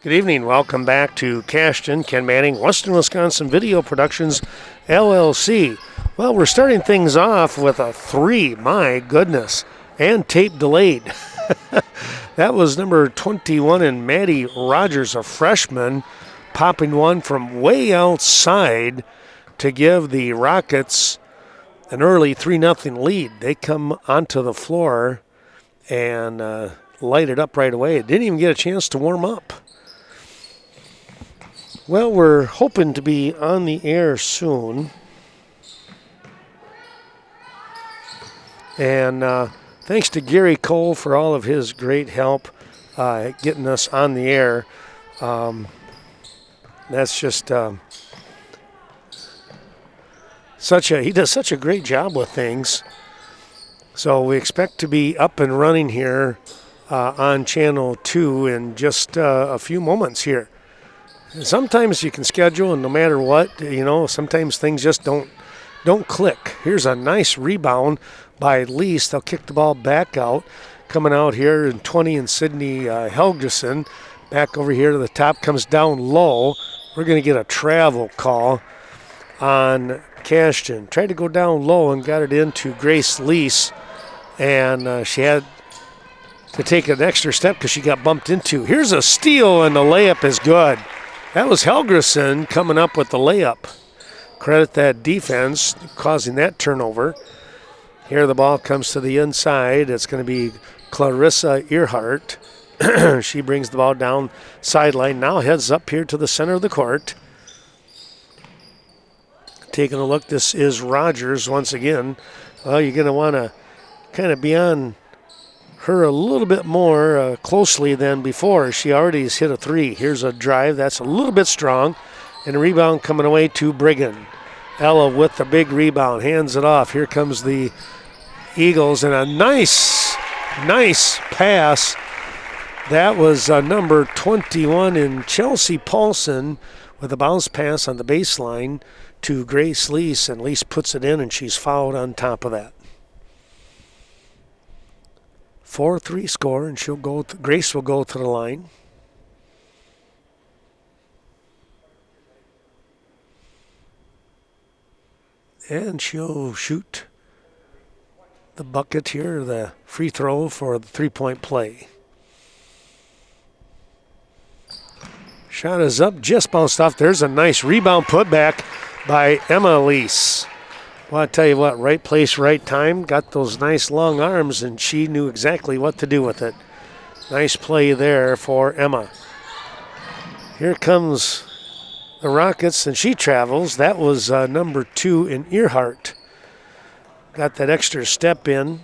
Good evening. Welcome back to Cashton, Ken Manning, Western Wisconsin Video Productions, LLC. Well, we're starting things off with a 3, my goodness, and tape delayed. That was number 21 in Maddie Rogers, a freshman, popping one from way outside to give the Rockets an early 3-0 lead. They come onto the floor and light it up right away. It didn't even get a chance to warm up. Well, we're hoping to be on the air soon. And thanks to Gary Cole for all of his great help getting us on the air. That's just he does such a great job with things. So we expect to be up and running here on Channel 2 in just a few moments here. Sometimes you can schedule, and no matter what, sometimes things just don't click. Here's a nice rebound by Lease. They'll kick the ball back out. Coming out here in 20 and Sydney Helgeson. Back over here to the top, comes down low. We're going to get a travel call on Cashton. Tried to go down low and got it into Grace Lease, and she had to take an extra step because she got bumped into. Here's a steal, and the layup is good. That was Helgeson coming up with the layup. Credit that defense causing that turnover. Here the ball comes to the inside. It's going to be Clarissa Earhart. She brings the ball down sideline. Now heads up here to the center of the court. Taking a look, this is Rogers once again. Well, you're going to want to kind of be on her a little bit more closely than before. She already has hit a 3. Here's a drive that's a little bit strong, and a rebound coming away to Brigham. Ella with the big rebound, hands it off. Here comes the Eagles, and a nice pass. That was number 21 in Chelsea Paulson with a bounce pass on the baseline to Grace Lease, and Lease puts it in, and she's fouled on top of that. 4-3 score, and Grace will go to the line. And she'll shoot the bucket here, the free throw for the 3-point play. Shot is up, just bounced off. There's a nice rebound putback by Emma Lease. Well, I tell you what, right place, right time. Got those nice long arms, and she knew exactly what to do with it. Nice play there for Emma. Here comes the Rockets, and she travels. That was number 2 in Earhart. Got that extra step in.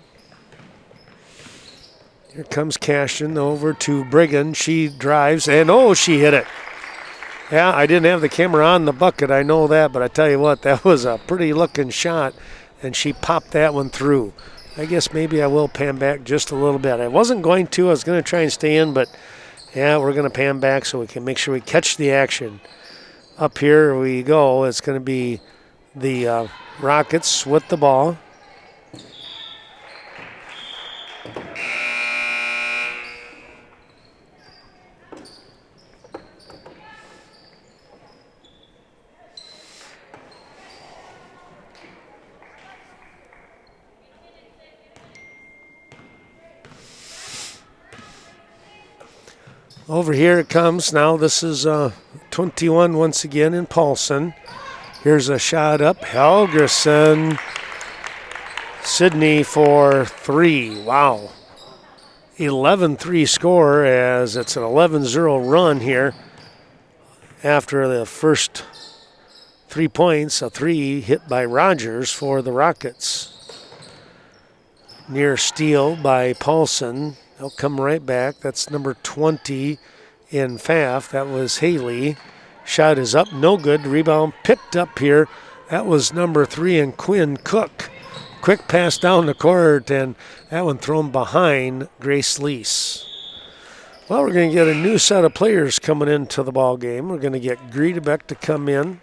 Here comes Cashton over to Brigham. She drives, and she hit it. Yeah, I didn't have the camera on the bucket, I know that, but I tell you what, that was a pretty looking shot, and she popped that one through. I guess maybe I will pan back just a little bit. I wasn't going to. I was going to try and stay in, but yeah, we're going to pan back so we can make sure we catch the action. Up here we go. It's going to be the Rockets with the ball. Over here it comes now. This is 21 once again in Paulson. Here's a shot up. Helgeson. Sydney for 3. Wow. 11-3 score as it's an 11-0 run here after the first 3 points. A 3 hit by Rogers for the Rockets. Near steal by Paulson. They'll come right back. That's number 20 in Pfaff. That was Haley. Shot is up, no good. Rebound picked up here. That was number 3 in Quinn Cook. Quick pass down the court, and that one thrown behind Grace Lease. Well, we're going to get a new set of players coming into the ball game. We're going to get Griedebeck to come in,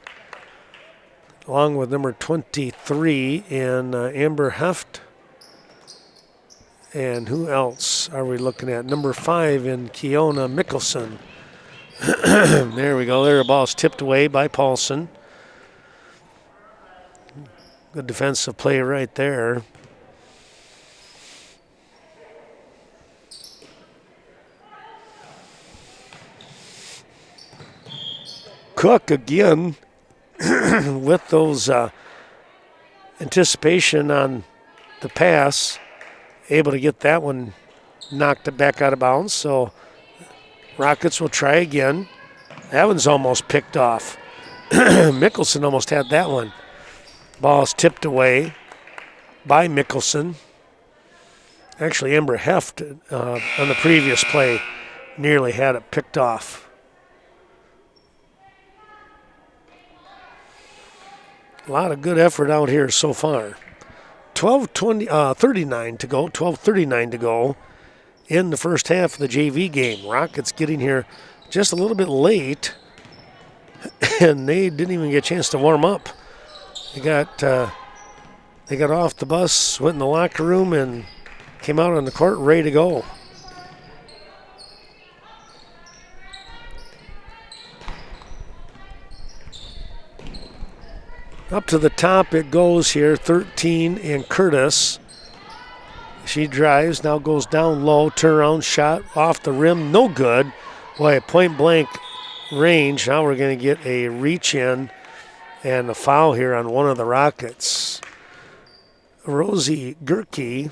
along with number 23 in Amber Heft. And who else are we looking at? Number 5 in Keona Mickelson. There we go. There, the ball's tipped away by Paulson. Good defensive play right there. Cook again with those anticipation on the pass, able to get that one knocked it back out of bounds. So Rockets will try again. That one's almost picked off. Mickelson almost had that one. Ball's tipped away by Mickelson. Actually, Ember Heft on the previous play nearly had it picked off. A lot of good effort out here so far. 12:39 to go, 12:39 to go in the first half of the JV game. Rockets getting here just a little bit late, and they didn't even get a chance to warm up. They got off the bus, went in the locker room, and came out on the court ready to go. Up to the top it goes here, 13 and Curtis. She drives, now goes down low, turnaround shot off the rim, no good. Boy, at point blank range, now we're going to get a reach in and a foul here on one of the Rockets. Rosie Gerke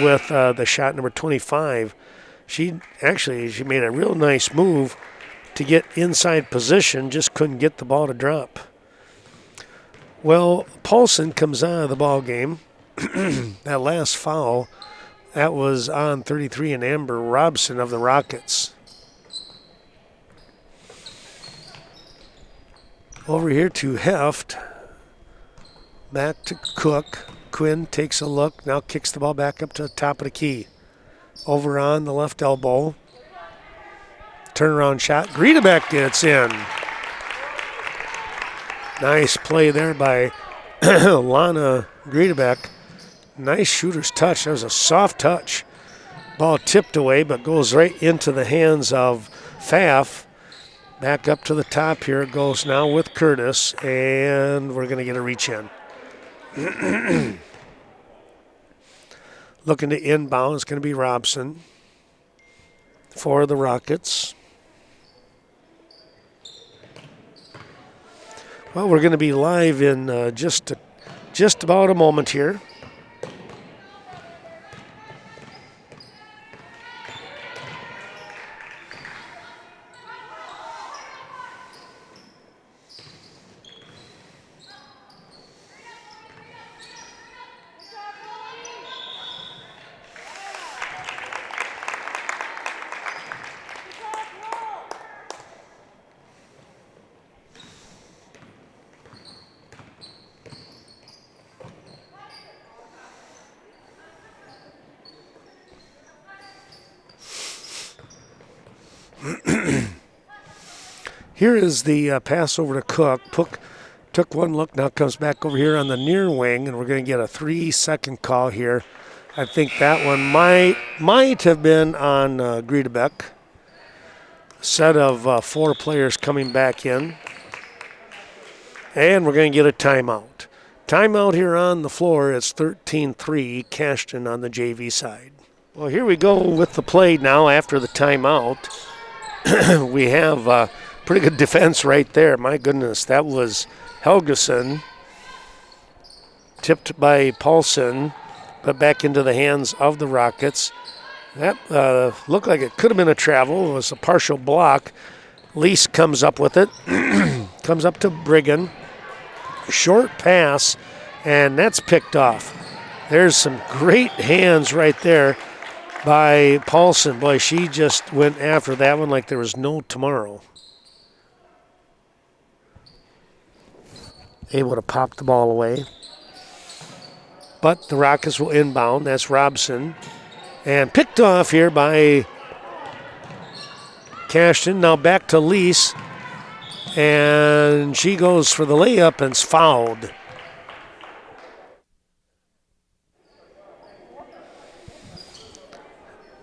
with the shot number 25. She made a real nice move to get inside position, just couldn't get the ball to drop. Well, Paulson comes out of the ball game. That last foul, that was on 33 and Amber Robson of the Rockets. Over here to Heft. Back to Cook. Quinn takes a look, now kicks the ball back up to the top of the key. Over on the left elbow. Turnaround shot. Griedebeck gets in. Nice play there by Lana Griedebeck. Nice shooter's touch. That was a soft touch. Ball tipped away, but goes right into the hands of Pfaff. Back up to the top here it goes now with Curtis, and we're going to get a reach in. Looking to inbound, it's going to be Robson for the Rockets. Well, we're going to be live in just about a moment here. Here is the pass over to Cook. Cook took one look, now comes back over here on the near wing, and we're going to get a 3-second call here. I think that one might have been on Griedebeck. Set of 4 players coming back in. And we're going to get a timeout. Timeout here on the floor. It's 13-3, Cashton on the JV side. Well, here we go with the play now after the timeout. We have pretty good defense right there. My goodness, that was Helgeson. Tipped by Paulson, but back into the hands of the Rockets. That looked like it could have been a travel. It was a partial block. Lease comes up with it. Comes up to Brigham. Short pass, and that's picked off. There's some great hands right there by Paulson. Boy, she just went after that one like there was no tomorrow. Able to pop the ball away. But the Rockets will inbound. That's Robson. And picked off here by Cashton. Now back to Lease. And she goes for the layup and is fouled.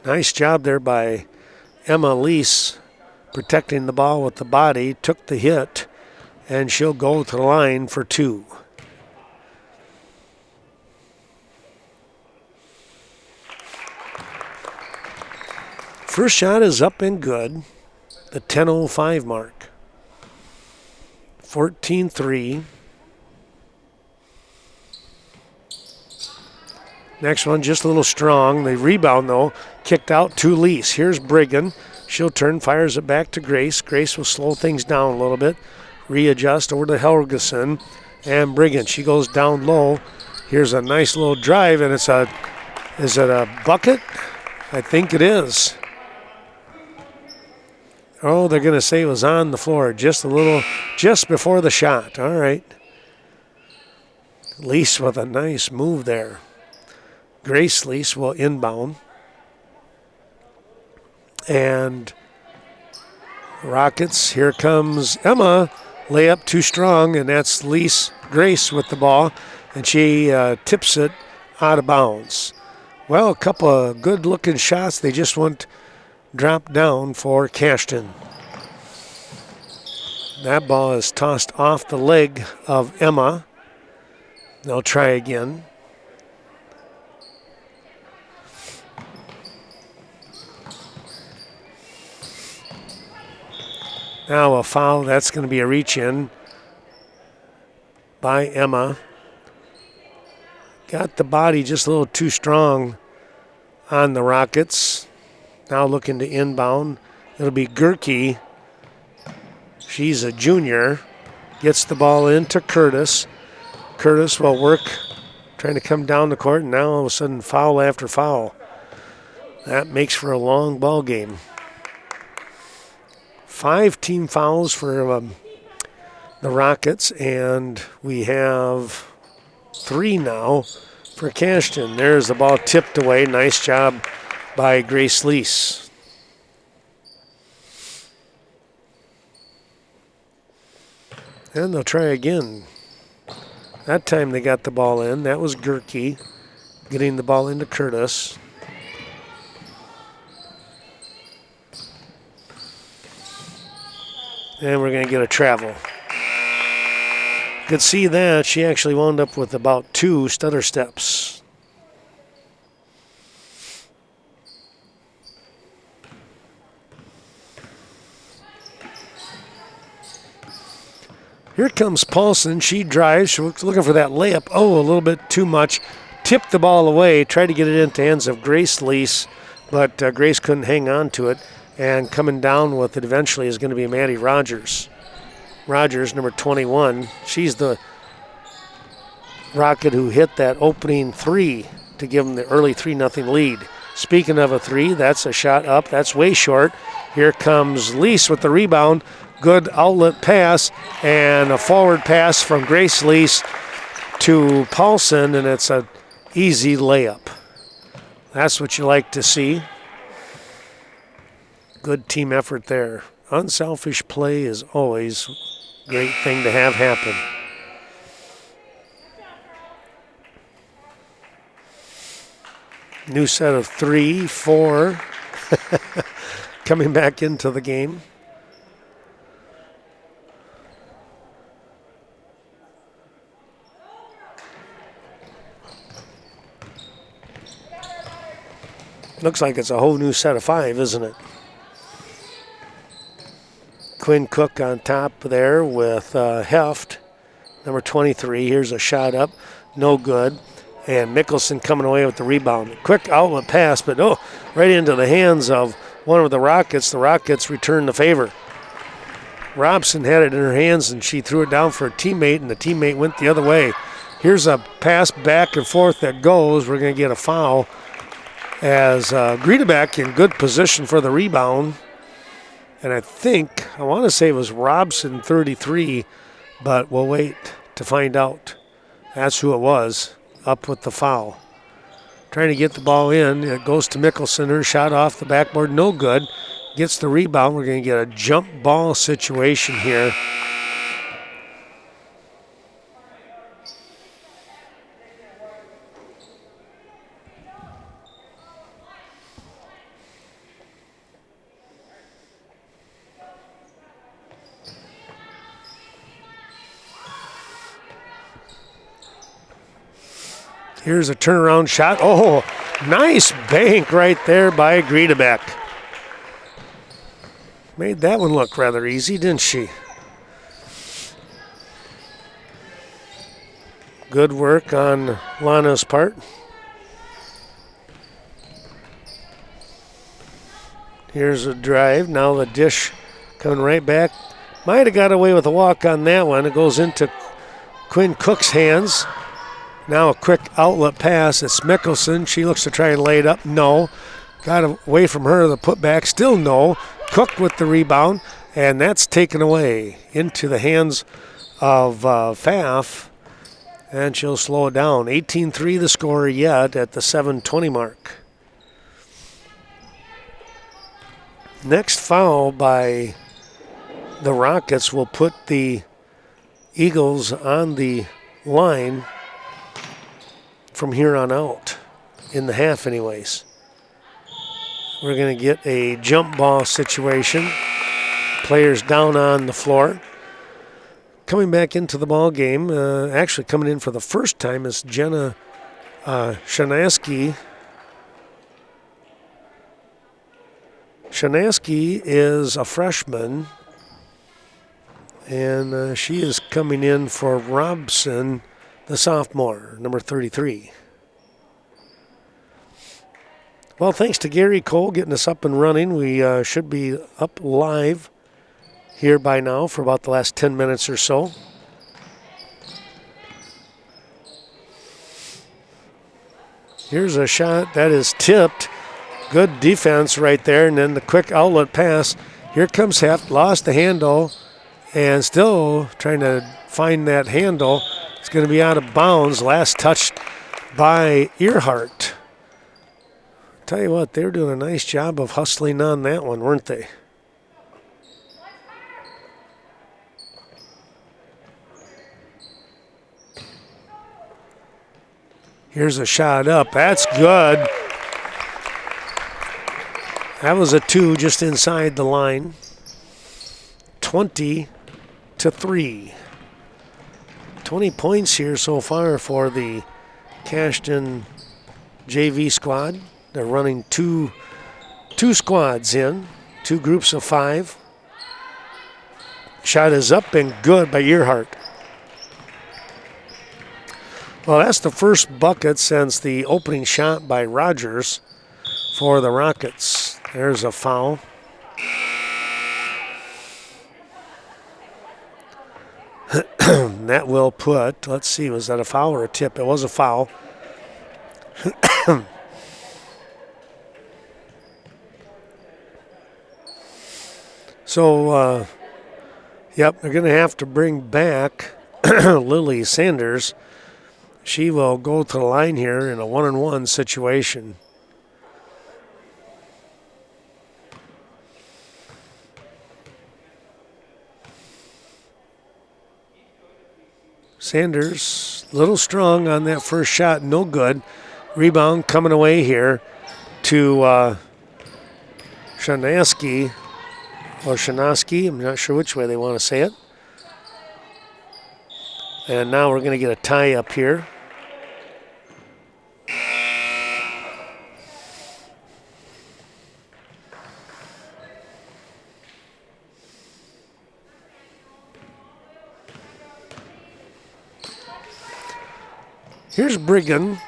Nice job there by Emma Lease protecting the ball with the body, took the hit, and she'll go to the line for 2. First shot is up and good, the 10:05 mark. 14-3. Next one just a little strong. The rebound, though, kicked out to Lise. Here's Brigham. She'll turn, fires it back to Grace. Grace will slow things down a little bit, readjust over to Helgeson. And Brigham, she goes down low. Here's a nice little drive, and is it a bucket? I think it is. Oh, they're going to say it was on the floor just before the shot. All right. Lise with a nice move there. Grace Lise will inbound. And Rockets, here comes Emma. Layup too strong, and that's Grace with the ball. And she tips it out of bounds. Well, a couple of good-looking shots. They just went drop down for Cashton. That ball is tossed off the leg of Emma. They'll try again. Now a foul. That's going to be a reach-in by Emma. Got the body just a little too strong on the Rockets. Now looking to inbound. It'll be Gerke. She's a junior. Gets the ball into Curtis. Curtis will work, trying to come down the court, and now all of a sudden foul after foul. That makes for a long ball game. 5 team fouls for the Rockets, and we have 3 now for Cashton. There's the ball tipped away. Nice job by Grace Lise. And they'll try again. That time they got the ball in. That was Gerke getting the ball into Curtis. And we're going to get a travel. Could see that. She actually wound up with about 2 stutter steps. Here comes Paulson. She drives. She's looking for that layup. Oh, a little bit too much. Tipped the ball away. Tried to get it into hands of Grace Lise, but Grace couldn't hang on to it. And coming down with it eventually is going to be Maddie Rogers. Rogers, number 21. She's the Rocket who hit that opening 3 to give them the early 3-0 lead. Speaking of a 3, that's a shot up. That's way short. Here comes Lise with the rebound. Good outlet pass and a forward pass from Grace Lise to Paulson, and it's an easy layup. That's what you like to see. Good team effort there. Unselfish play is always a great thing to have happen. New set of 3, 4 coming back into the game. Looks like it's a whole new set of 5, isn't it? Quinn Cook on top there with Heft, number 23. Here's a shot up, no good. And Mickelson coming away with the rebound. Quick outlet pass, but right into the hands of one of the Rockets. The Rockets return the favor. Robson had it in her hands, and she threw it down for a teammate, and the teammate went the other way. Here's a pass back and forth that goes. We're going to get a foul as Griedebeck in good position for the rebound. And I want to say it was Robson, 33, but we'll wait to find out. That's who it was, up with the foul. Trying to get the ball in. It goes to Mickelson. Her shot off the backboard, no good. Gets the rebound. We're going to get a jump ball situation here. Here's a turnaround shot. Oh, nice bank right there by Griedebeck. Made that one look rather easy, didn't she? Good work on Lana's part. Here's a drive. Now the dish coming right back. Might have got away with a walk on that one. It goes into Quinn Cook's hands. Now a quick outlet pass. It's Mickelson. She looks to try and lay it up. No. Got away from her. The putback. Still no. Cook with the rebound. And that's taken away into the hands of Pfaff. And she'll slow it down. 18-3 the score yet at the 7:20 mark. Next foul by the Rockets will put the Eagles on the line from here on out, in the half anyways. We're going to get a jump ball situation. Players down on the floor. Coming back into the ball game, actually coming in for the first time is Jenna Shanaski. Shanaski is a freshman, and she is coming in for Robson, the sophomore, number 33. Well, thanks to Gary Cole getting us up and running. We should be up live here by now for about the last 10 minutes or so. Here's a shot that is tipped. Good defense right there, and then the quick outlet pass. Here comes Heft, lost the handle, and still trying to find that handle. It's going to be out of bounds. Last touch by Earhart. Tell you what, they were doing a nice job of hustling on that one, weren't they? Here's a shot up. That's good. That was a 2 just inside the line. 20-3. 20 points here so far for the Cashton JV squad. They're running two squads in, 2 groups of 5. Shot is up and good by Earhart. Well, that's the first bucket since the opening shot by Rogers for the Rockets. There's a foul. That will put, let's see, was that a foul or a tip? It was a foul. So, yep, they're going to have to bring back Lily Sanders. She will go to the line here in a 1-on-1 situation. Sanders, a little strong on that first shot, no good. Rebound coming away here to Shanaski, or Shanaski, I'm not sure which way they want to say it. And now we're going to get a tie up here. Here's Brigham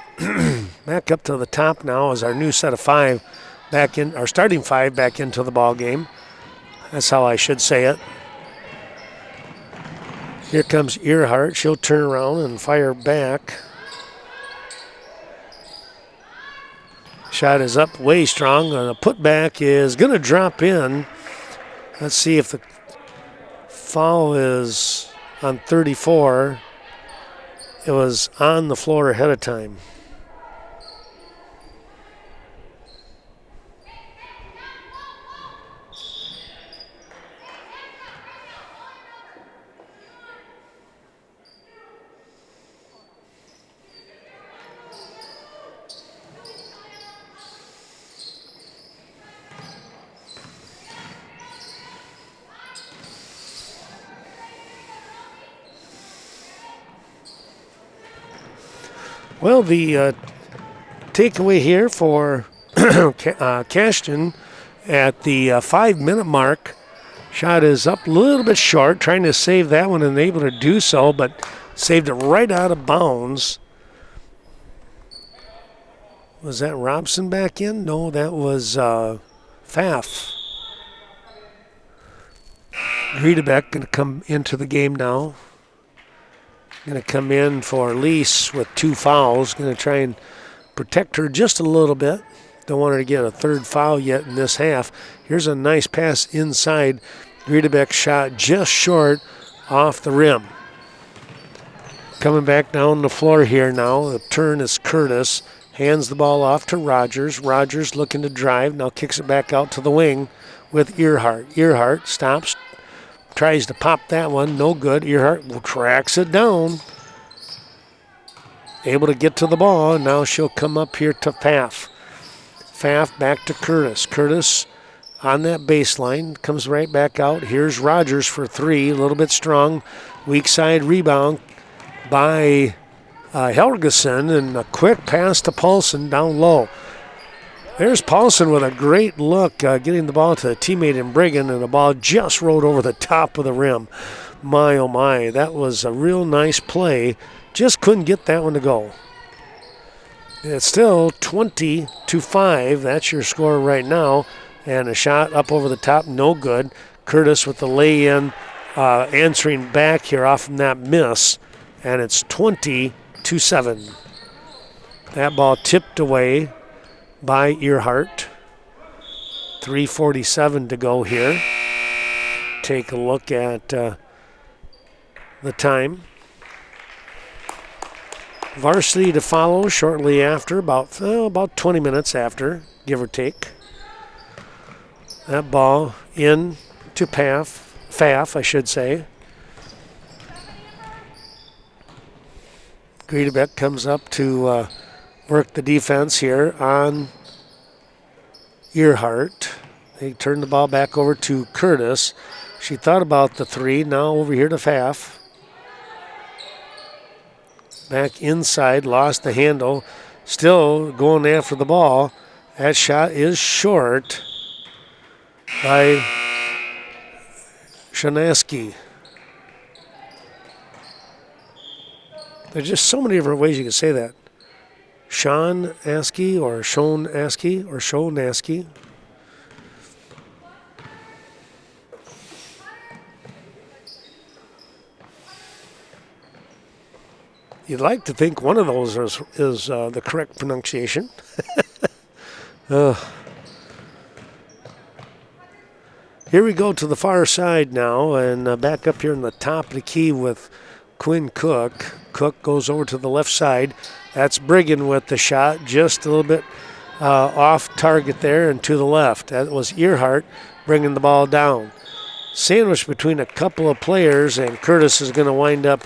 back up to the top now as our new set of 5 back in, our starting 5 back into the ball game. That's how I should say it. Here comes Earhart. She'll turn around and fire back. Shot is up way strong, and the putback is going to drop in. Let's see if the foul is on 34. It was on the floor ahead of time. Well, the takeaway here for Cashton at the 5-minute mark. Shot is up a little bit short, trying to save that one and able to do so, but saved it right out of bounds. Was that Robson back in? No, that was Pfaff. Griedebeck going to come into the game now. Going to come in for Lease with 2 fouls. Going to try and protect her just a little bit. Don't want her to get a 3rd foul yet in this half. Here's a nice pass inside. Griedebeck shot just short off the rim. Coming back down the floor here now. The turn is Curtis. Hands the ball off to Rogers. Rogers looking to drive. Now kicks it back out to the wing with Earhart. Earhart stops. Tries to pop that one. No good. Earhart tracks it down. Able to get to the ball. And now she'll come up here to Pfaff. Pfaff back to Curtis. Curtis on that baseline. Comes right back out. Here's Rogers for 3. A little bit strong. Weak side rebound by Helgeson, and a quick pass to Paulson down low. There's Paulson with a great look, getting the ball to a teammate in Brigham, and the ball just rolled over the top of the rim. My, oh my, that was a real nice play. Just couldn't get that one to go. It's still 20-5. That's your score right now. And a shot up over the top, no good. Curtis with the lay-in, answering back here off from that miss. And it's 20-7. That ball tipped away by Earhart. 3:47 to go here. Take a look at the time. Varsity to follow shortly after, about 20 minutes after, give or take. That ball in to Pfaff, I should say. Griedebeck comes up to work the defense here on Earhart. They turn the ball back over to Curtis. She thought about the 3, now over here to Pfaff. Back inside, lost the handle. Still going after the ball. That shot is short by Shanaski. There's just so many different ways you can say that. Sean Askey or Shon Askey or Shon Askey. You'd like to think one of those is the correct pronunciation. Here we go to the far side now, and back up here in the top of the key with Quinn Cook. Cook goes over to the left side. That's Brigham with the shot, just a little bit off target there and to the left. That was Earhart bringing the ball down. Sandwiched between a couple of players, and Curtis is going to wind up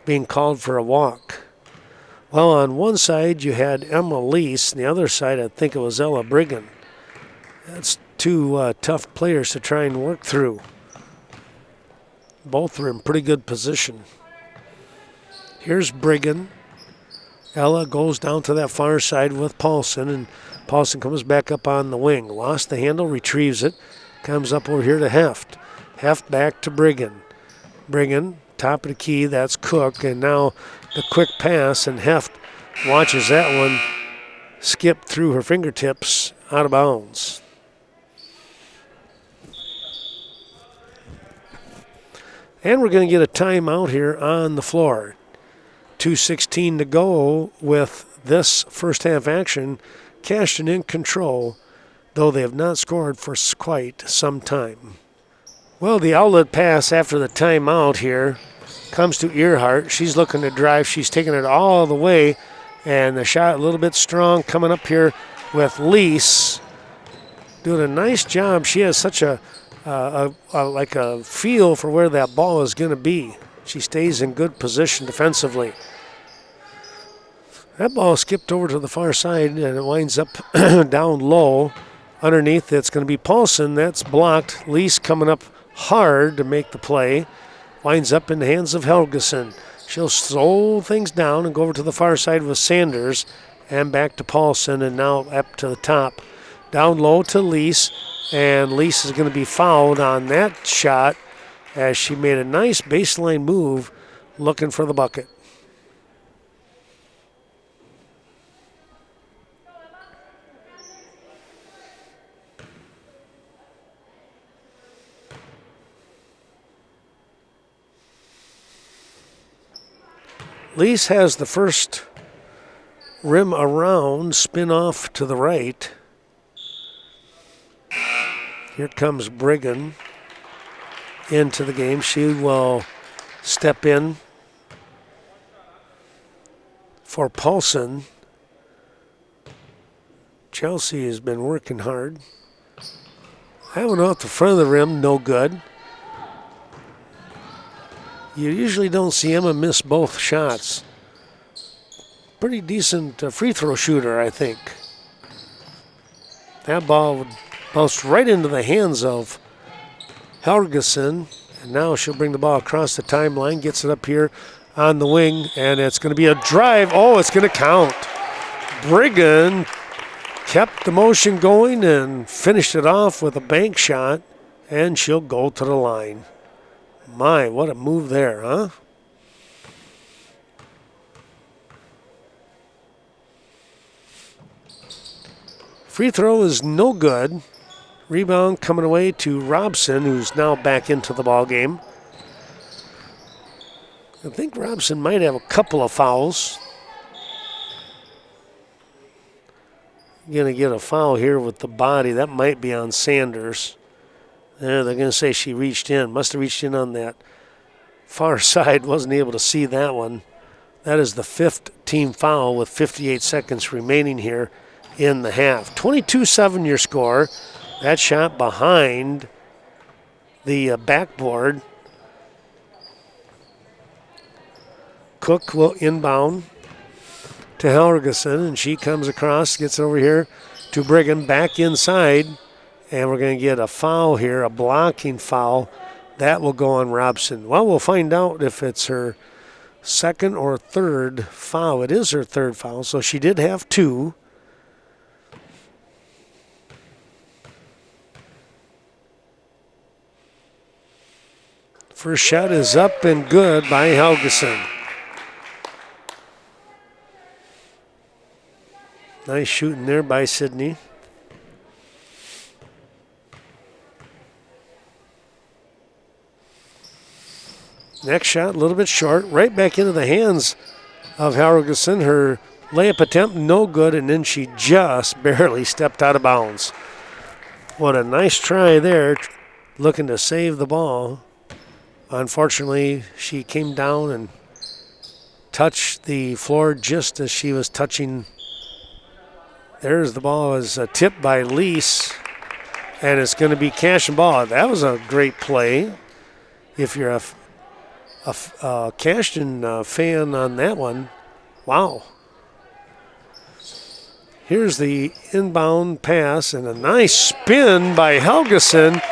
being called for a walk. Well, on one side you had Emma Lease, and the other side I think it was Ella Brigham. That's 2 tough players to try and work through. Both are in pretty good position. Here's Brigham. Ella goes down to that far side with Paulson, and Paulson comes back up on the wing. Lost the handle, retrieves it, comes up over here to Heft. Heft back to Brigham. Brigham, top of the key, that's Cook, and now the quick pass, and Heft watches that one skip through her fingertips out of bounds. And we're going to get a timeout here on the floor. 2:16 to go with this first half action. Cashton in control, though they have not scored for quite some time. Well, the outlet pass after the timeout here comes to Earhart. She's looking to drive. She's taking it all the way, and the shot a little bit strong coming up here with Lease. Doing a nice job. She has such a feel for where that ball is going to be. She stays in good position defensively. That ball skipped over to the far side, and it winds up down low. Underneath, it's going to be Paulson. That's blocked. Lease coming up hard to make the play. Winds up in the hands of Helgeson. She'll slow things down and go over to the far side with Sanders and back to Paulson, and now up to the top. Down low to Lise, and Lise is going to be fouled on that shot as she made a nice baseline move looking for the bucket. Lise has the first rim around, spin off to the right. Here comes Brigham into the game. She will step in for Paulson. Chelsea has been working hard. That one off the front of the rim, no good. You usually don't see Emma miss both shots. Pretty decent free throw shooter, I think. That ball bounced right into the hands of Helgeson, and now she'll bring the ball across the timeline, gets it up here on the wing, and it's going to be a drive. Oh, it's going to count. Brigham kept the motion going and finished it off with a bank shot, and she'll go to the line. My, what a move there, huh? Free throw is no good. Rebound coming away to Robson, who's now back into the ball game. I think Robson might have a couple of fouls. Going to get a foul here with the body. That might be on Sanders. They're going to say she reached in. Must have reached in on that far side. Wasn't able to see that one. That is the 5th team foul with 58 seconds remaining here in the half. 22-7 your score. That shot behind the backboard. Cook will inbound to Helgeson, and she comes across, gets over here to Brigham, back inside, and we're going to get a foul here, a blocking foul. That will go on Robson. Well, we'll find out if it's her second or third foul. It is her third foul, so she did have 2. First shot is up and good by Helgeson. Nice shooting there by Sydney. Next shot, a little bit short, right back into the hands of Helgeson. Her layup attempt, no good, and then she just barely stepped out of bounds. What a nice try there, looking to save the ball. Unfortunately, she came down and touched the floor just as she was touching. There's the ball, is tipped by Lise, and it's going to be Cashton ball. That was a great play. If you're a Cashton fan on that one, wow. Here's the inbound pass and a nice spin by Helgeson.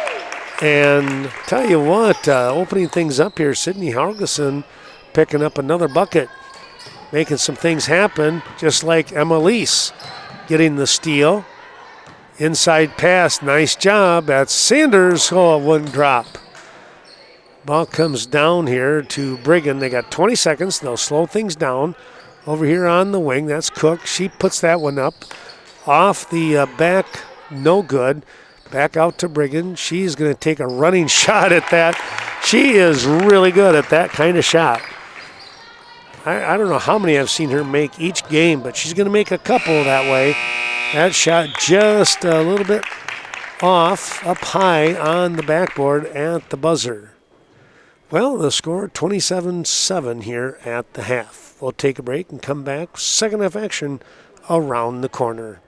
And tell you what, opening things up here, Sydney Helgeson picking up another bucket, making some things happen, just like Emma Lise getting the steal. Inside pass, nice job. That's Sanders. Oh, it wouldn't drop. Ball comes down here to Brigham. They got 20 seconds. They'll slow things down. Over here on the wing, that's Cook. She puts that one up. Off the back, no good. Back out to Brigham. She's going to take a running shot at that. She is really good at that kind of shot. I don't know how many I've seen her make each game, but she's going to make a couple that way. That shot just a little bit off, up high on the backboard at the buzzer. Well, the score 27-7 here at the half. We'll take a break and come back. Second half action around the corner.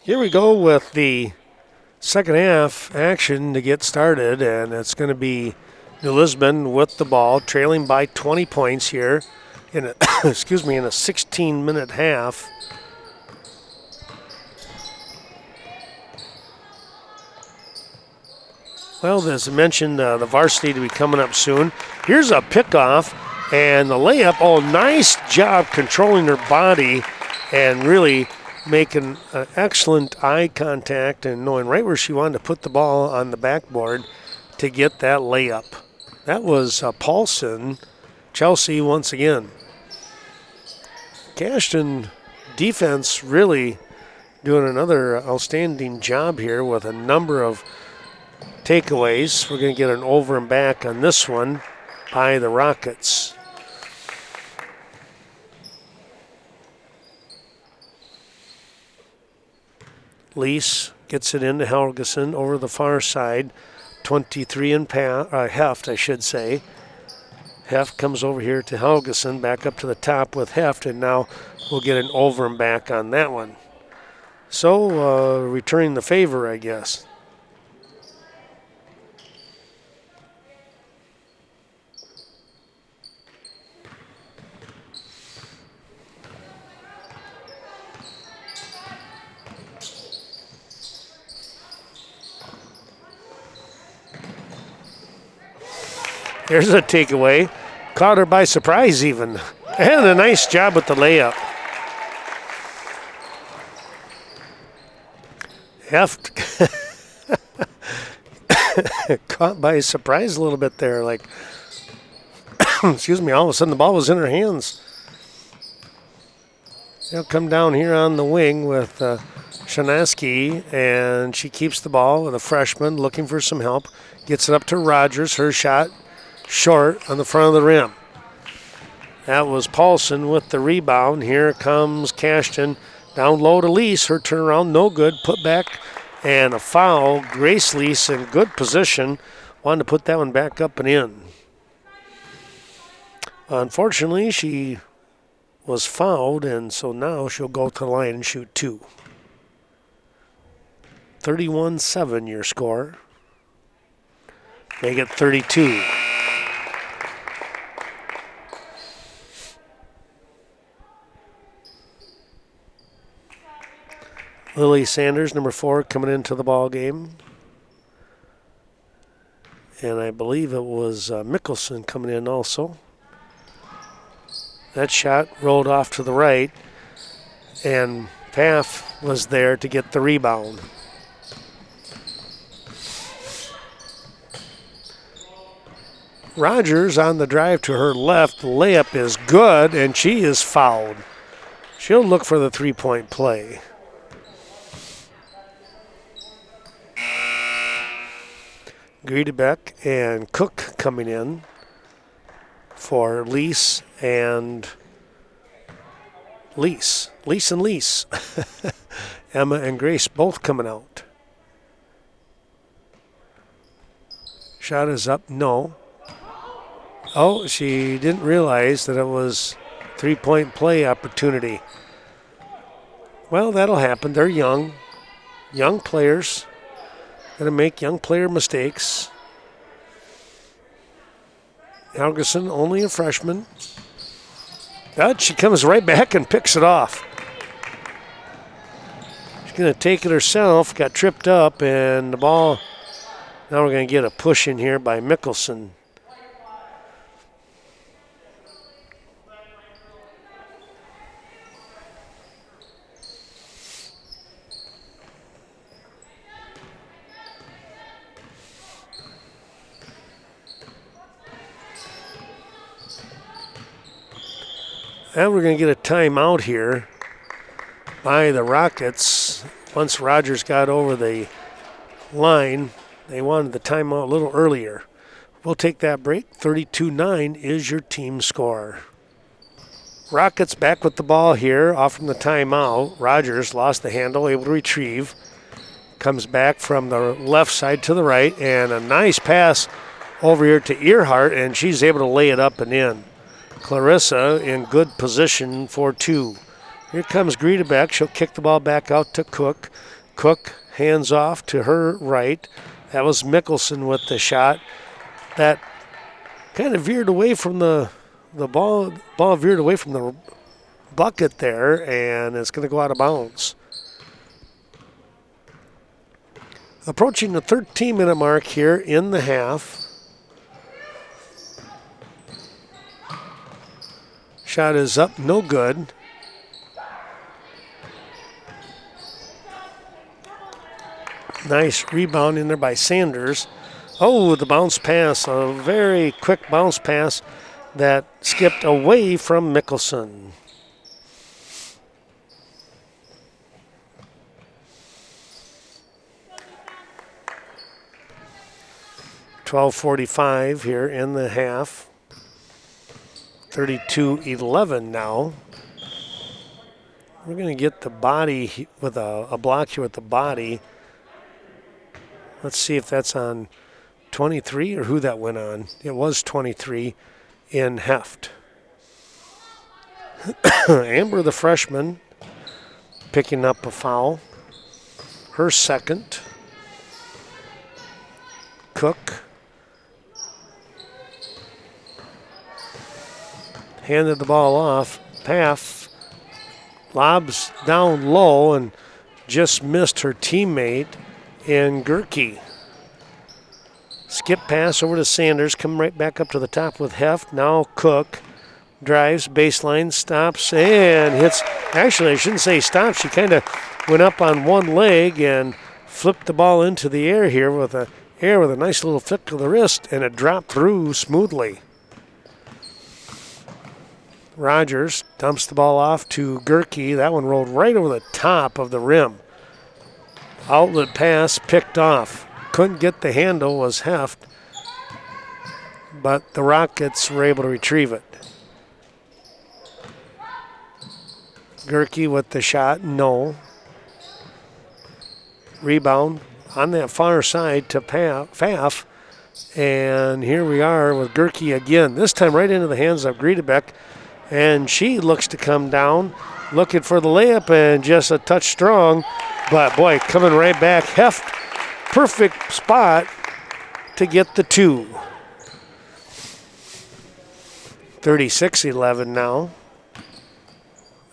Here we go with the second half action to get started, and it's going to be New Lisbon with the ball, trailing by 20 points here in a, excuse me, in a 16-minute half. Well, as I mentioned, the varsity to be coming up soon. Here's a pickoff and the layup. Oh, nice job controlling her body and really making excellent eye contact and knowing right where she wanted to put the ball on the backboard to get that layup. That was Paulson, Chelsea once again. Cashton defense really doing another outstanding job here with a number of takeaways. We're going to get an over and back on this one by the Rockets. Lease gets it into Helgeson over the far side. 23 and Heft, I should say. Heft comes over here to Helgeson, back up to the top with Heft, and now we'll get an over and back on that one. So, returning the favor, I guess. There's a takeaway. Caught her by surprise even. And a nice job with the layup. Heft caught by surprise a little bit there. Like, excuse me, all of a sudden the ball was in her hands. They'll come down here on the wing with Shanaski, and she keeps the ball with a freshman looking for some help. Gets it up to Rogers. Her shot short on the front of the rim. That was Paulson with the rebound. Here comes Cashton. Down low to Lease. Her turnaround, no good. Put back and a foul. Grace Lease in good position. Wanted to put that one back up and in. Unfortunately, she was fouled, and so now she'll go to the line and shoot two. 31-7 your score. Make it 32. Lily Sanders, number 4, coming into the ball game. And I believe it was Mickelson coming in also. That shot rolled off to the right, and Paff was there to get the rebound. Rogers on the drive to her left. The layup is good, and she is fouled. She'll look for the three-point play. Griedebeck and Cook coming in for Lease and Lease. Lease and Lease. Emma and Grace both coming out. Shot is up, no. Oh, she didn't realize that it was three-point play opportunity. Well, that'll happen. They're young players. Going to make young player mistakes. Helgeson, only a freshman. But she comes right back and picks it off. She's going to take it herself. Got tripped up, and the ball. Now we're going to get a push in here by Mickelson. Now we're going to get a timeout here by the Rockets. Once Rogers got over the line, they wanted the timeout a little earlier. We'll take that break. 32-9 is your team score. Rockets back with the ball here, off from the timeout. Rogers lost the handle, able to retrieve. Comes back from the left side to the right, and a nice pass over here to Earhart, and she's able to lay it up and in. Clarissa in good position for two. Here comes Griedebeck. She'll kick the ball back out to Cook. Cook hands off to her right. That was Mickelson with the shot. That kind of veered away from the ball. Ball veered away from the bucket there, and it's going to go out of bounds. Approaching the 13-minute mark here in the half. Shot is up, no good. Nice rebound in there by Sanders. Oh, the bounce pass, a very quick bounce pass that skipped away from Mickelson. .12:45 here in the half. 32-11 now. We're going to get the body with a block here with the body. Let's see if that's on 23 or who that went on. It was 23 in Heft. Amber, the freshman, picking up a foul. Her second. Cook handed the ball off. Paff lobs down low and just missed her teammate in Gerke. Skip pass over to Sanders, come right back up to the top with Heft. Now Cook drives, baseline, stops, and hits. Actually, I shouldn't say stops. She kind of went up on one leg and flipped the ball into the air here with a nice little flick of the wrist, and it dropped through smoothly. Rogers dumps the ball off to Gerke. That one rolled right over the top of the rim. Outlet pass picked off. Couldn't get the handle, was Heft, but the Rockets were able to retrieve it. Gerke with the shot, no. Rebound on that far side to Pfaff. And here we are with Gerke again, this time right into the hands of Griedebeck. And she looks to come down, looking for the layup and just a touch strong. But boy, coming right back, Heft, perfect spot to get the two. 36-11 now.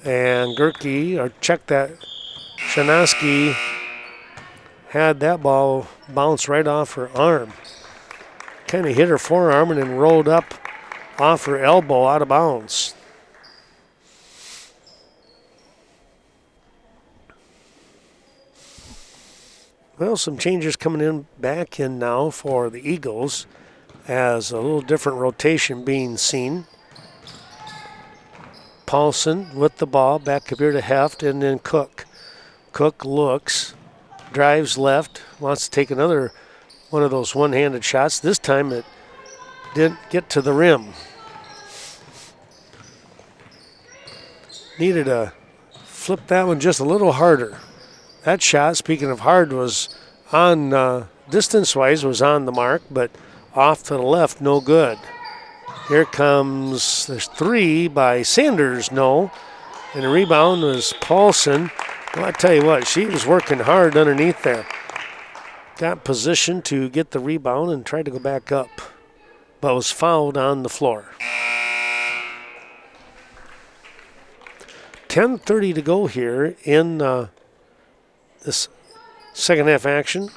And Gerke, or check that, Shanoski had that ball bounce right off her arm. Kind of hit her forearm and then rolled up off her elbow out of bounds. Well, some changes coming in back in now for the Eagles as a little different rotation being seen. Paulson with the ball, back up here to Heft, and then Cook. Cook looks, drives left, wants to take another one of those one-handed shots. This time it didn't get to the rim. Needed to flip that one just a little harder. That shot, speaking of hard, was on, distance-wise, was on the mark, but off to the left, no good. Here comes, there's three by Sanders, no. And the rebound was Paulson. Well, I tell you what, she was working hard underneath there. Got positioned to get the rebound and tried to go back up, but was fouled on the floor. 10:30 to go here in this second half action.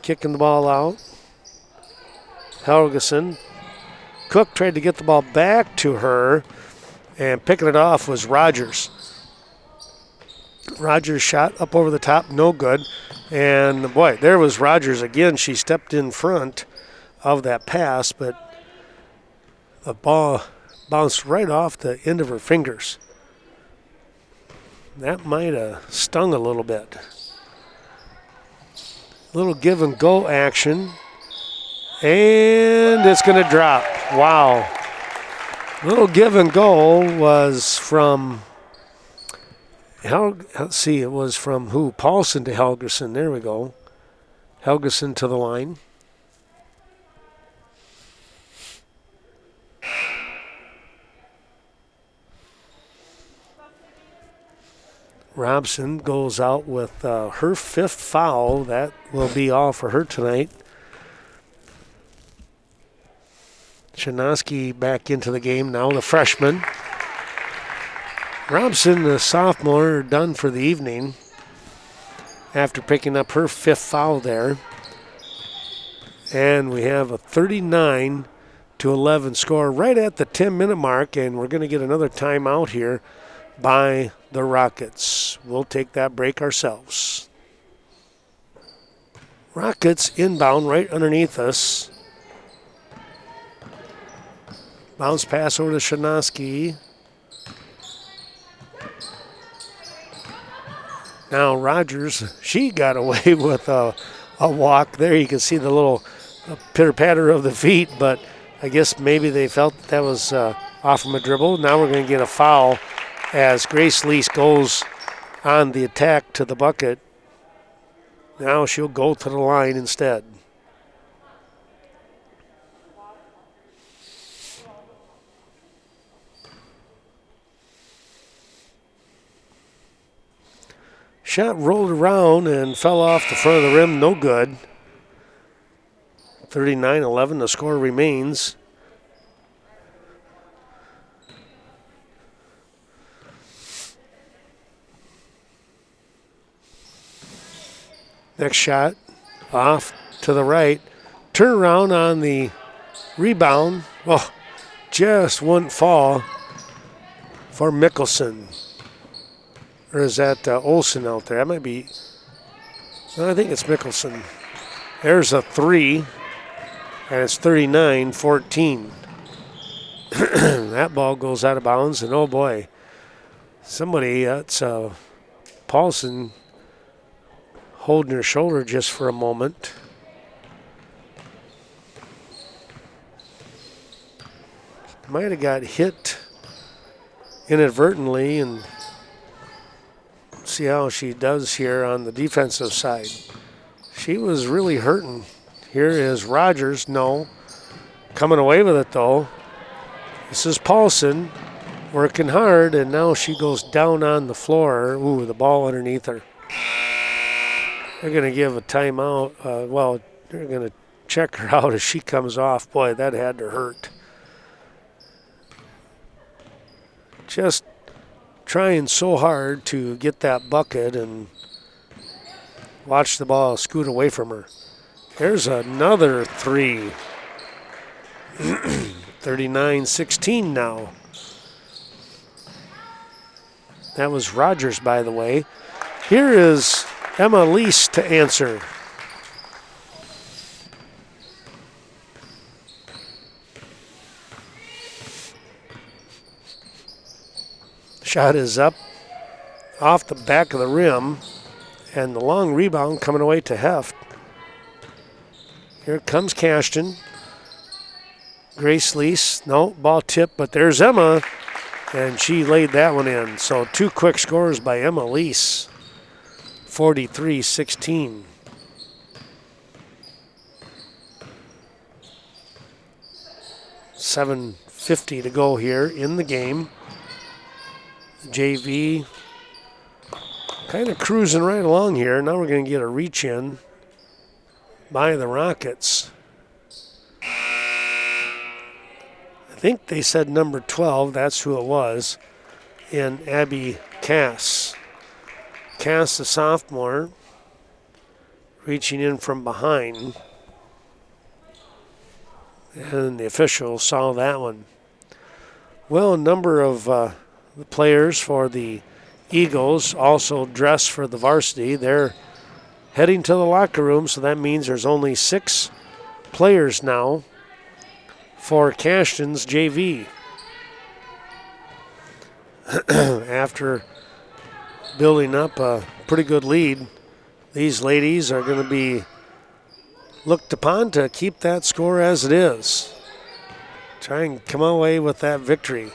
Kicking the ball out. Helgeson. Cook tried to get the ball back to her, and picking it off was Rogers. Rogers shot up over the top, no good. And boy, there was Rogers again. She stepped in front of that pass, but the ball bounced right off the end of her fingers. That might have stung a little bit. Little give and go action. And it's going to drop. Wow. Little give and go was from, let's see, it was from who? Paulson to Helgeson. There we go. Helgeson to the line. Robson goes out with her 5th foul. That will be all for her tonight. Chinaski back into the game now, the freshman. Robson, the sophomore, done for the evening after picking up her 5th foul there. And we have a 39-11 score right at the 10-minute mark, and we're going to get another timeout here by the Rockets. We'll take that break ourselves. Rockets inbound right underneath us. Bounce pass over to Chinaski. Now Rogers, she got away with a walk there. You can see the little pitter-patter of the feet, but I guess maybe they felt that was off from a dribble. Now we're going to get a foul as Grace Lease goes on the attack to the bucket. Now she'll go to the line instead. Shot rolled around and fell off the front of the rim, no good. 39-11, the score remains. Next shot, off to the right. Turn around on the rebound. Oh, just wouldn't fall for Mickelson. Or is that Olsen out there? That might be, no, I think it's Mickelson. There's a 3, and it's 39-14. That ball goes out of bounds, and oh boy, somebody, that's Paulson holding her shoulder just for a moment. Might have got hit inadvertently, and see how she does here on the defensive side. She was really hurting. Here is Rogers, no. Coming away with it though. This is Paulson working hard, and now she goes down on the floor. Ooh, the ball underneath her. They're going to give a timeout. Well, they're going to check her out as she comes off. Boy, that had to hurt. Just trying so hard to get that bucket and watch the ball scoot away from her. Here's another 3. 39-16 now. That was Rogers, by the way. Here is Emma Lease to answer. Shot is up off the back of the rim, and the long rebound coming away to Heft. Here comes Cashton. Grace Lease, no, ball tipped, but there's Emma, and she laid that one in. So 2 quick scores by Emma Lease, 43-16. $7:50 to go here in the game. JV kind of cruising right along here. Now we're going to get a reach in by the Rockets. I think they said number 12. That's who it was, in Abby Cass. Cass, the sophomore, reaching in from behind. And the official saw that one. Well, a number of the players for the Eagles also dress for the varsity. They're heading to the locker room, so that means there's only 6 players now for Cashton's JV. After building up a pretty good lead, these ladies are going to be looked upon to keep that score as it is. Try and come away with that victory.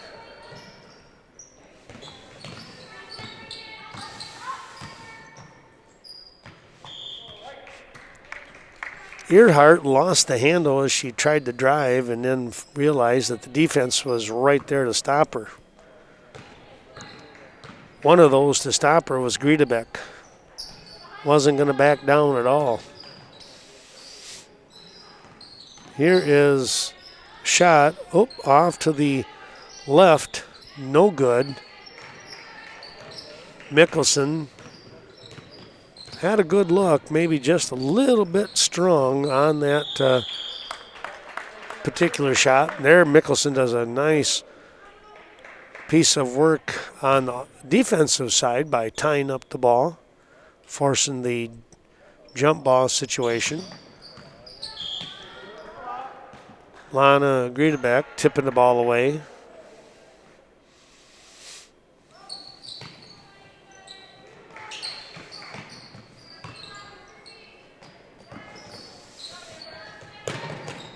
Earhart lost the handle as she tried to drive and then realized that the defense was right there to stop her. one of those to stop her was Griedebeck. Wasn't going to back down at all. Here is shot. Oh, off to the left. No good. Mickelson had a good look, maybe just a little bit strong on that particular shot. There, Mickelson does a nice piece of work on the defensive side by tying up the ball, forcing the jump ball situation. Lana Griedebeck tipping the ball away.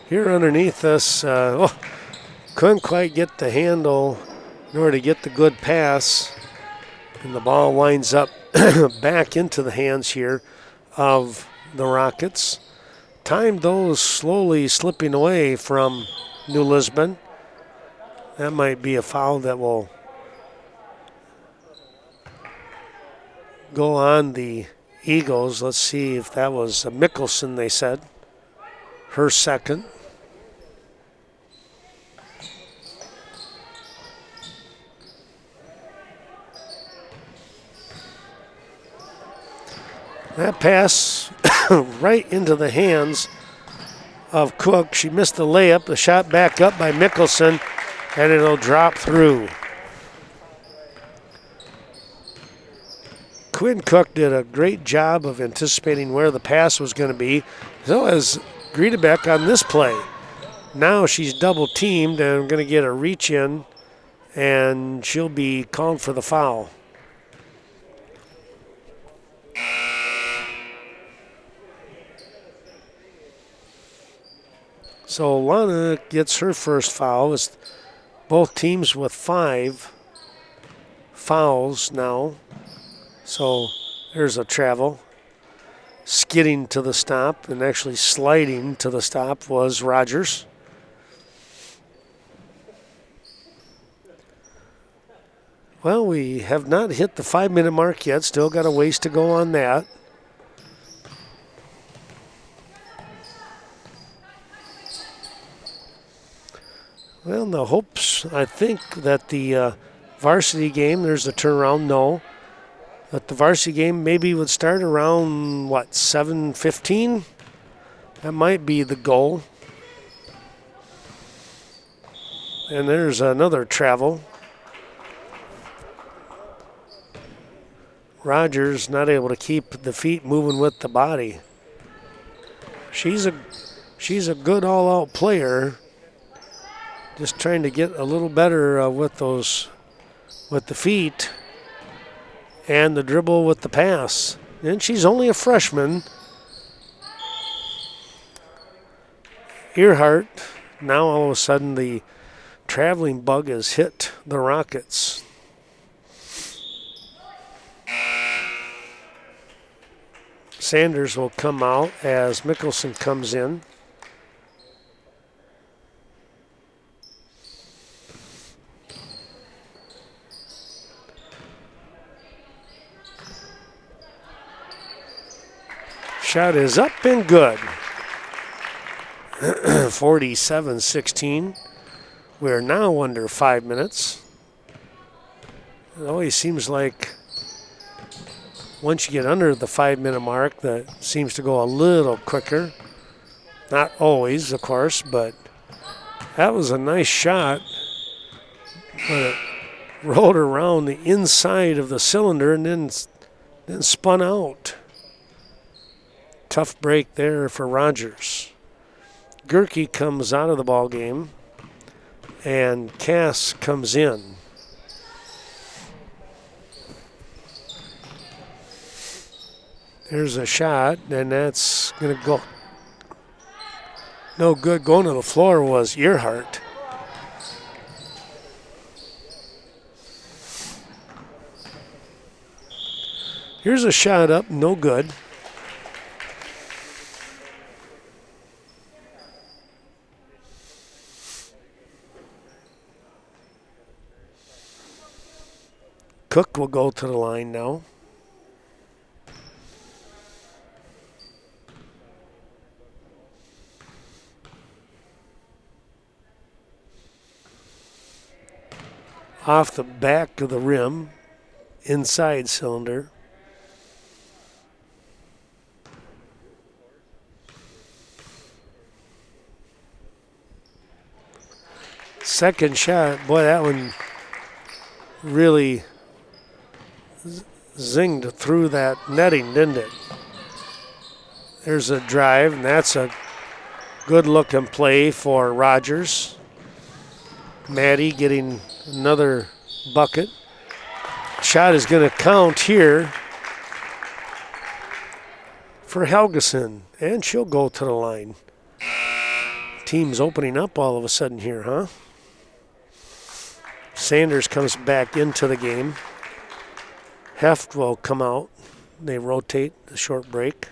Here underneath us, couldn't quite get the handle in order to get the good pass. And the ball winds up back into the hands here of the Rockets. Timed those slowly slipping away from New Lisbon. That might be a foul that will go on the Eagles. Let's see if that was Mickelson, they said. Her second. That pass right into the hands of Cook. She missed the layup. The shot back up by Mickelson, and it'll drop through. Quinn Cook did a great job of anticipating where the pass was going to be. So has Griedebeck on this play. Now she's double teamed and going to get a reach in, and she'll be called for the foul. So Lana gets her first foul. It's both teams with 5 fouls now. So there's a travel. Skidding to the stop and actually sliding to the stop was Rogers. Well, we have not hit the 5-minute mark yet. Still got a ways to go on that. Well, the hopes, I think, that the varsity game, there's a turnaround, no. That the varsity game maybe would start around, 7:15? That might be the goal. And there's another travel. Rogers not able to keep the feet moving with the body. She's a good all-out player. Just trying to get a little better with the feet and the dribble with the pass. And she's only a freshman. Earhart, now all of a sudden the traveling bug has hit the Rockets. Sanders will come out as Mickelson comes in. Shot is up and good. 47-16. We're now under 5 minutes. It always seems like once you get under the 5-minute mark, that seems to go a little quicker. Not always, of course, but that was a nice shot. But it rolled around the inside of the cylinder and then spun out. Tough break there for Rogers. Gerke comes out of the ball game, and Cass comes in. There's a shot, and that's going to go. No good. Going to the floor was Earhart. Here's a shot up, no good. Cook will go to the line now. Off the back of the rim, inside cylinder. Second shot, boy, that one really zinged through that netting, didn't it? There's a drive, and that's a good-looking play for Rogers. Maddie getting another bucket. Shot is going to count here for Helgeson, and she'll go to the line. Team's opening up all of a sudden here, huh? Sanders comes back into the game. Heft will come out. They rotate the short break.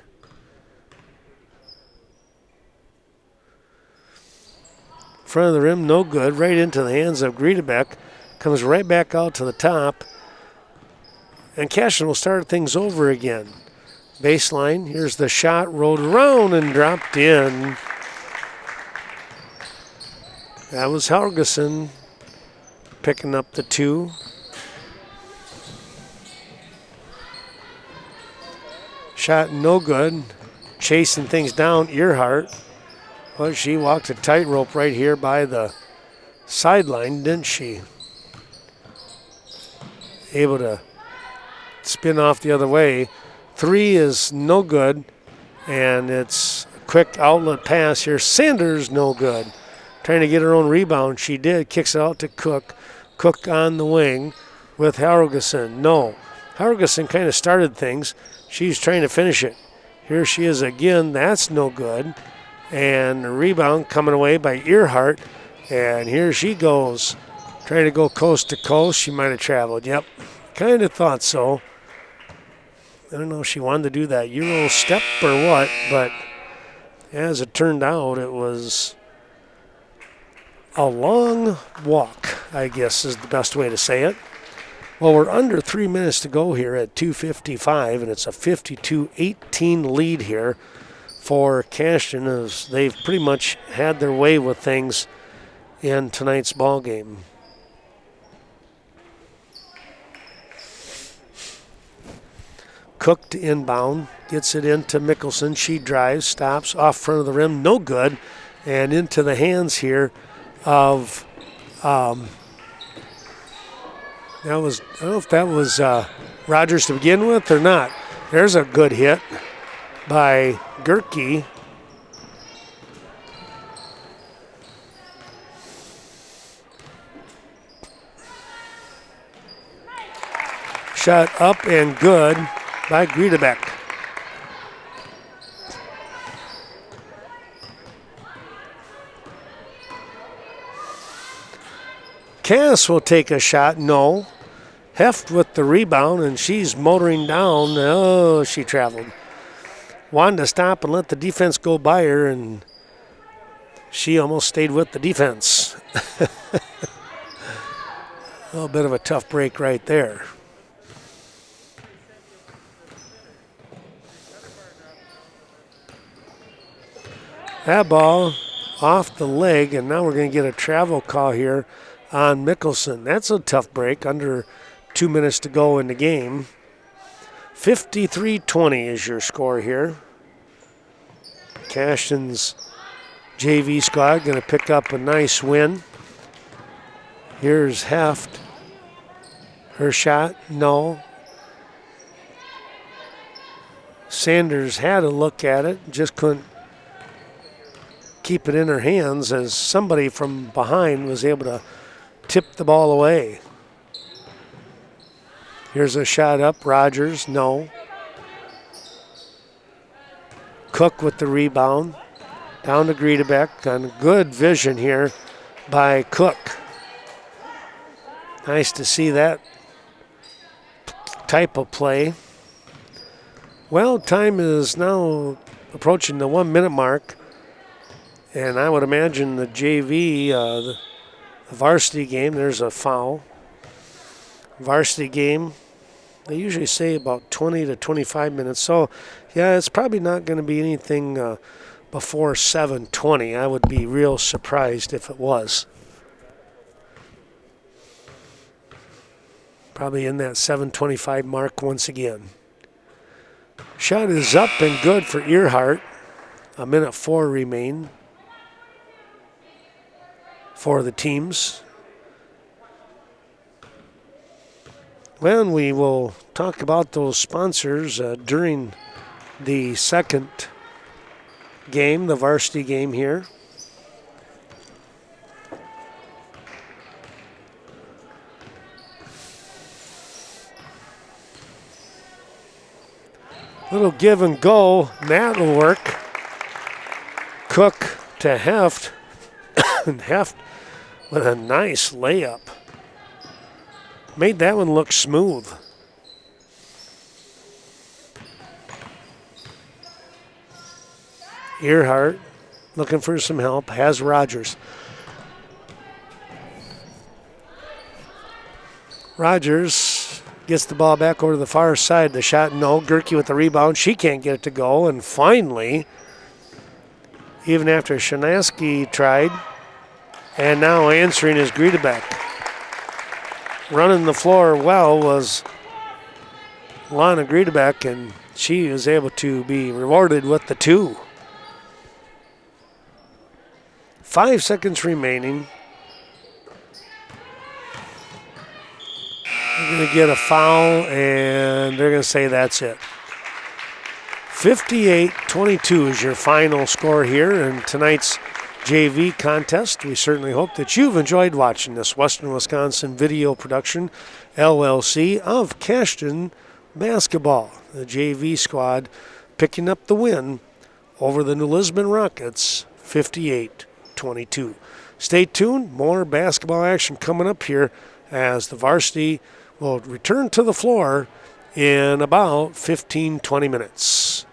Front of the rim, no good. Right into the hands of Griedebeck. Comes right back out to the top. And Cashton will start things over again. Baseline, here's the shot, rolled around and dropped in. That was Helgeson picking up the 2. Shot no good. Chasing things down, Earhart. Well, she walked a tightrope right here by the sideline, didn't she? Able to spin off the other way. 3 is no good, and it's a quick outlet pass here. Sanders no good. Trying to get her own rebound. She did. Kicks it out to Cook. Cook on the wing with Helgeson. No. Helgeson kind of started things. She's trying to finish it. Here she is again. That's no good. And the rebound coming away by Earhart. And here she goes. Trying to go coast to coast. She might have traveled. Yep. Kind of thought so. I don't know if she wanted to do that Euro step or what, but as it turned out, it was a long walk, I guess is the best way to say it. Well, we're under 3 minutes to go here at 2:55, and it's a 52-18 lead here for Cashton, as they've pretty much had their way with things in tonight's ball game. Cook to inbound, gets it into Mickelson. She drives, stops, off front of the rim, no good, and into the hands here of, I don't know if that was Rogers to begin with or not. There's a good hit by Gerke. Shot up and good by Griedebeck. Cass will take a shot, no. Heft with the rebound, and she's motoring down. Oh, she traveled. Wanted to stop and let the defense go by her, and she almost stayed with the defense. A little bit of a tough break right there. That ball off the leg, and now we're going to get a travel call here on Mickelson. That's a tough break, under 2 minutes to go in the game. 53-20 is your score here. Cashton's JV squad going to pick up a nice win. Here's Heft. Her shot, no. Sanders had a look at it, just couldn't keep it in her hands, as somebody from behind was able to tip the ball away. Here's a shot up, Rogers, no. Cook with the rebound, down to Griedebeck, on good vision here by Cook. Nice to see that type of play. Well, time is now approaching the 1 minute mark, and I would imagine the JV, the varsity game, there's a foul Varsity game, they usually say about 20 to 25 minutes. So, yeah, it's probably not going to be anything before 7:20. I would be real surprised if it was. Probably in that 7:25 mark once again. Shot is up and good for Earhart. 1:04 remain for the teams. Well, we will talk about those sponsors during the second game, the varsity game here. Little give and go. Matt will work. Cook to Heft. And Heft with a nice layup. Made that one look smooth. Earhart looking for some help. Has Rogers. Rogers gets the ball back over to the far side. The shot, no. Gerke with the rebound. She can't get it to go. And finally, even after Shanaski tried, and now answering is Griedebeck. Running the floor well was Lana Griedebeck, and she was able to be rewarded with the 2. 5 seconds remaining. They're going to get a foul, and they're going to say that's it. 58-22 is your final score here in tonight's JV contest. We certainly hope that you've enjoyed watching this Western Wisconsin Video Production, LLC, of Cashton basketball. The JV squad picking up the win over the New Lisbon Rockets, 58-22. Stay tuned. More basketball action coming up here as the varsity will return to the floor in about 15-20 minutes.